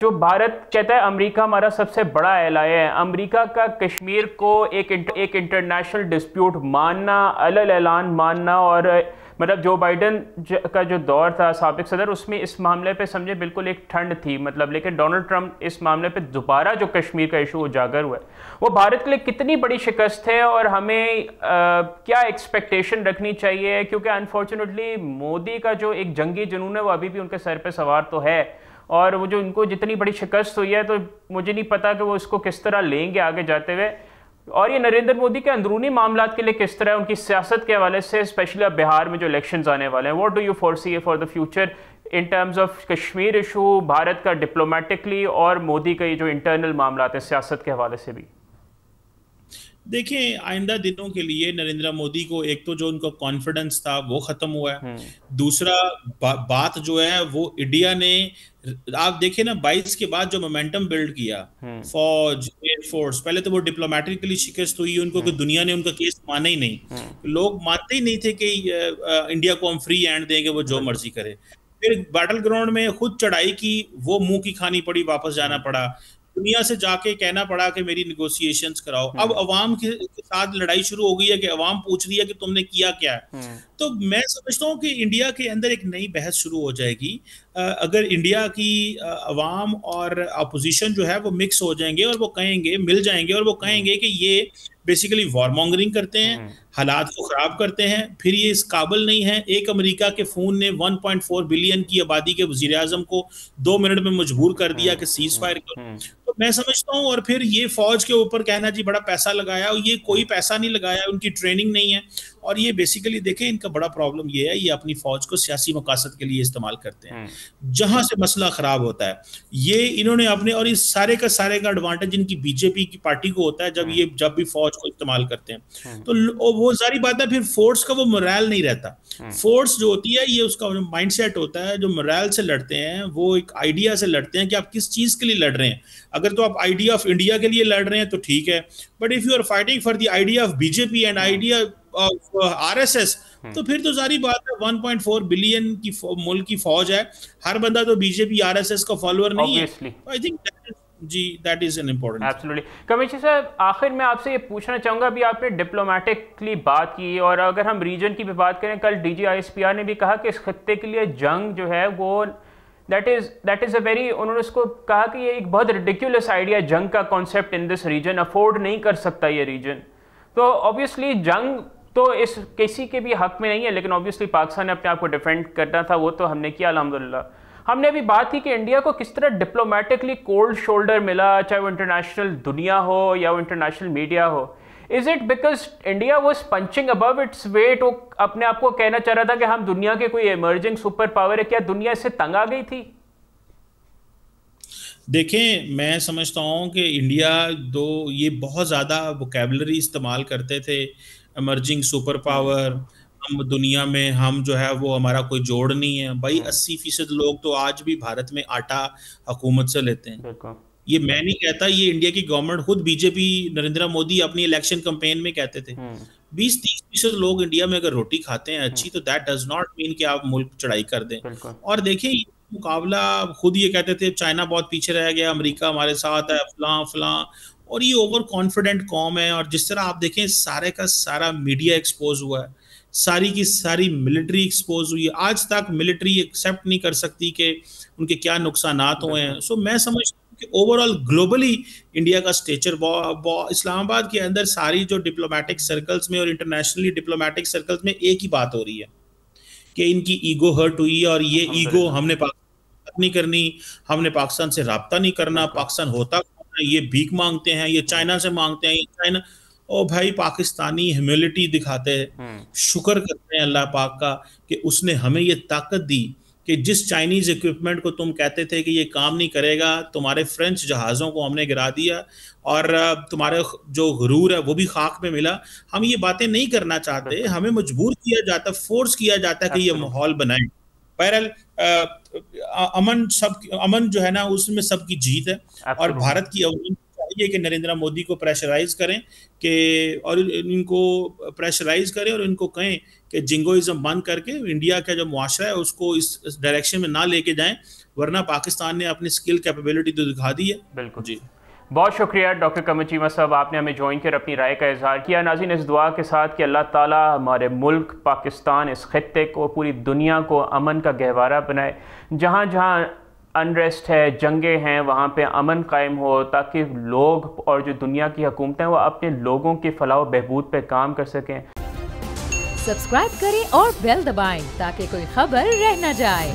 जो भारत कहता है अमेरिका हमारा सबसे बड़ा एलाय है, अमेरिका का कश्मीर को एक इंटरनेशनल डिस्प्यूट मानना, अलग ऐलान मानना, और मतलब जो बाइडन का जो दौर था साबिक सदर, उसमें इस मामले पे समझे बिल्कुल एक ठंड थी मतलब, लेकिन डोनाल्ड ट्रंप इस मामले पे दोबारा जो कश्मीर का इशू उजागर हुआ है, वो भारत के लिए कितनी बड़ी शिकस्त है और हमें क्या एक्सपेक्टेशन रखनी चाहिए, क्योंकि अनफॉर्चुनेटली मोदी का जो एक जंगी जुनून है वो अभी भी उनके सर पे सवार तो है, और वो जो उनको जितनी बड़ी शिकस्त हुई है तो मुझे नहीं पता कि वो इसको किस तरह लेंगे आगे जाते हुए, और ये नरेंद्र मोदी के अंदरूनी मामलात के लिए किस तरह उनकी सियासत के हवाले से, स्पेशली अब बिहार में जो इलेक्शंस आने वाले हैं, what do you foresee for the future in terms of Kashmir issue, Bharat का डिप्लोमेटिकली, और मोदी का ये जो इंटरनल मामलात है सियासत के हवाले से भी। देखिए, आइंदा दिनों के लिए नरेंद्र मोदी को एक तो जो उनका कॉन्फिडेंस था वो खत्म हुआ है। हम्म। दूसरा बात जो है वो इंडिया ने, आप देखिए ना, 22 के बाद जो मोमेंटम बिल्ड किया, हम्म। फौज एयरफोर्स, पहले तो वो डिप्लोमेटिकली शिकस्त हुई उनको कि हम्म। दुनिया ने उनका केस माना ही नहीं। हम्म। लोग मानते ही नहीं थे कि इंडिया को हम फ्री हैंड देंगे, वो जो बिल्कुल। मर्जी करे। फिर बैटल ग्राउंड में खुद चढ़ाई की, वो मुंह की खानी पड़ी, वापस जाना हम्म। पड़ा, दुनिया से जाके कहना पड़ा कि मेरी निगोशिएशंस कराओ। अब हम्म। अवाम के साथ लड़ाई शुरू हो गई है कि अवाम पूछ रही है कि तुमने किया क्या है। हम्म। तो मैं समझता हूँ कि इंडिया के अंदर एक नई बहस शुरू हो जाएगी अगर इंडिया की अवाम और अपोजिशन जो है वो मिक्स हो जाएंगे और वो कहेंगे, मिल जाएंगे और वो हम्म। कहेंगे कि ये बेसिकली वॉर मॉन्गरिंग करते हैं, हम्म। हालात को खराब करते हैं, फिर ये इस काबिल नहीं है। एक अमेरिका के फोन ने 1.4 बिलियन की आबादी के वजीर आजम को 2 मिनट में मजबूर कर दिया हम्म। कि सीज हम्म। फायर करो। हम्म। तो मैं समझता हूँ, और फिर ये फौज के ऊपर कहना जी बड़ा पैसा लगाया, और ये कोई पैसा नहीं लगाया, उनकी ट्रेनिंग नहीं है। और ये बेसिकली देखें, इनका बड़ा प्रॉब्लम ये है, ये अपनी फौज को सियासी मकासद के लिए इस्तेमाल करते हैं। हम्म। जहां से मसला खराब होता है, ये इन्होंने अपने, और इस सारे का एडवांटेज इनकी बीजेपी की पार्टी को होता है हम्म। जब भी फौज को इस्तेमाल करते हैं। हम्म। तो वो सारी बात है, फिर फोर्स का वो मोरल नहीं रहता। हम्म। फोर्स जो होती है, ये उसका माइंडसेट होता है, जो मोरल से लड़ते हैं, वो एक आइडिया से लड़ते हैं कि आप किस चीज के लिए लड़ रहे हैं। अगर तो आप आइडिया ऑफ इंडिया के लिए लड़ रहे हैं तो ठीक है, but if you are fighting for the idea of BJP and hmm. Idea of RSS, hmm. तो फिर तो सारी बात है। 1.4 बिलियन की मुल्क की फौज है, हर बंदा तो बीजेपी आरएसएस का फॉलोअर नहीं है। ऑब्वियसली। आई थिंक जी, that is an important thing. Absolutely. Commissioner साहब, आखिर में आपसे ये पूछना चाहूँगा, अभी आपने डिप्लोमेटिकली बात की, और अगर हम रीजन की भी बात करें, कल डीजीआईएसपीआर ने भी कहा कि इस खत्ते के लिए जंग जो है वो दैट इज़ अ वेरी, उन्होंने उसको कहा कि ये एक बहुत रिडिकुलस आइडिया, जंग का concept in this region afford नहीं कर सकता ये रीजन। तो ऑब्वियसली जंग तो इस किसी के भी हक में नहीं है, लेकिन ऑब्वियसली पाकिस्तान ने अपने आप को डिफेंड करना था, वो तो हमने किया अल्हम्दुलिल्लाह। हमने अभी बात की कि इंडिया को किस तरह डिप्लोमेटिकली कोल्ड शोल्डर मिला, चाहे वो इंटरनेशनल दुनिया हो या वो इंटरनेशनल मीडिया हो। Is it because India was punching above its weight, वो अपने आप को कहना चाह रहा था कि हम दुनिया के कोई इमर्जिंग सुपर पावर है, क्या दुनिया इससे तंग आ गई थी? देखें, मैं समझता हूँ कि इंडिया दो ये बहुत ज़्यादा वोकेबलरी इस्तेमाल करते थे, इमर्जिंग सुपर हम्म। पावर, हम दुनिया में, हम जो है वो हमारा कोई जोड़ नहीं है भाई। हम्म। 80% लोग तो आज भी भारत में आटा हुकूमत से लेते हैं। बिल्कुल। ये मैं नहीं कहता, ये इंडिया की गवर्नमेंट खुद, बीजेपी, नरेंद्र मोदी अपनी इलेक्शन कैंपेन में कहते थे। हम्म। 20-30% लोग इंडिया में अगर रोटी खाते हैं हम्म। अच्छी, तो दैट डज नॉट मीन कि आप मुल्क चढ़ाई कर दें। बिल्कुल। और देखिए, ये मुकाबला, खुद ये कहते थे चाइना बहुत पीछे रह गया, अमेरिका हमारे साथ है, फलां फलां, और ये ओवर कॉन्फिडेंट कॉम है। और जिस तरह आप देखें, सारे का सारा मीडिया एक्सपोज हुआ है, सारी की सारी मिलिट्री एक्सपोज हुई है। आज तक मिलिट्री एक्सेप्ट नहीं कर सकती कि उनके क्या नुकसानात हुए बिल्कुल। हैं। सो मैं समझता हूँ कि ओवरऑल ग्लोबली इंडिया का स्टेचर, इस्लामाबाद के अंदर सारी जो डिप्लोमेटिक सर्कल्स में और इंटरनेशनली डिप्लोमेटिक सर्कल्स में एक ही बात हो रही है कि इनकी ईगो हर्ट हुई है, और ये ईगो, अल्हम्दुलिल्लाह। हमने पाकिस्तान नहीं करनी, हमने पाकिस्तान से राब्ता नहीं करना, बिल्कुल। पाकिस्तान होता कौन है, ये भीख मांगते हैं, ये हम्म। चाइना से मांगते हैं, ये चाइना। ओ भाई, पाकिस्तानी ह्यूमिलिटी दिखाते हैं, हम्म। शुक्र करते हैं अल्लाह पाक का कि उसने हमें ये ताकत दी कि जिस चाइनीज इक्विपमेंट को तुम कहते थे कि ये काम नहीं करेगा, तुम्हारे फ्रेंच जहाज़ों को हमने गिरा दिया, और तुम्हारे जो गुरूर है वो भी खाक में मिला। हम ये बातें नहीं करना चाहते, बिल्कुल। हमें मजबूर किया जाता, फोर्स किया जाता कि ये एब्सोल्युटली। माहौल बनाए। बहरहाल, अमन जो है ना, उसमें सबकी जीत है। और एब्सोल्युटली। भारत की अवाम चाहिए कि नरेंद्र मोदी को प्रेशराइज करें और इनको प्रेशराइज करें और इनको कहें कि जिंगोइज्म बंद करके इंडिया का जो मुआशरा है उसको इस डायरेक्शन में ना लेके जाएं, वरना पाकिस्तान ने अपनी स्किल कैपेबिलिटी तो दिखा दी है। बिल्कुल जी, बहुत शुक्रिया डॉक्टर कमर चीमा साहब, आपने हमें ज्वाइन कर अपनी राय का इजहार किया। नाज़रीन, इस दुआ के साथ कि अल्लाह ताला हमारे मुल्क पाकिस्तान, इस खित्ते को, पूरी दुनिया को अमन का गहवारा बनाए। जहाँ जहाँ अनरेस्ट है, जंगें हैं, वहाँ पे अमन कायम हो, ताकि लोग और जो दुनिया की हुकूमतें हैं वो अपने लोगों की फलाह व बहबूद पे काम कर सकें। सब्सक्राइब करें और बेल दबाएं ताकि कोई खबर रह न जाए।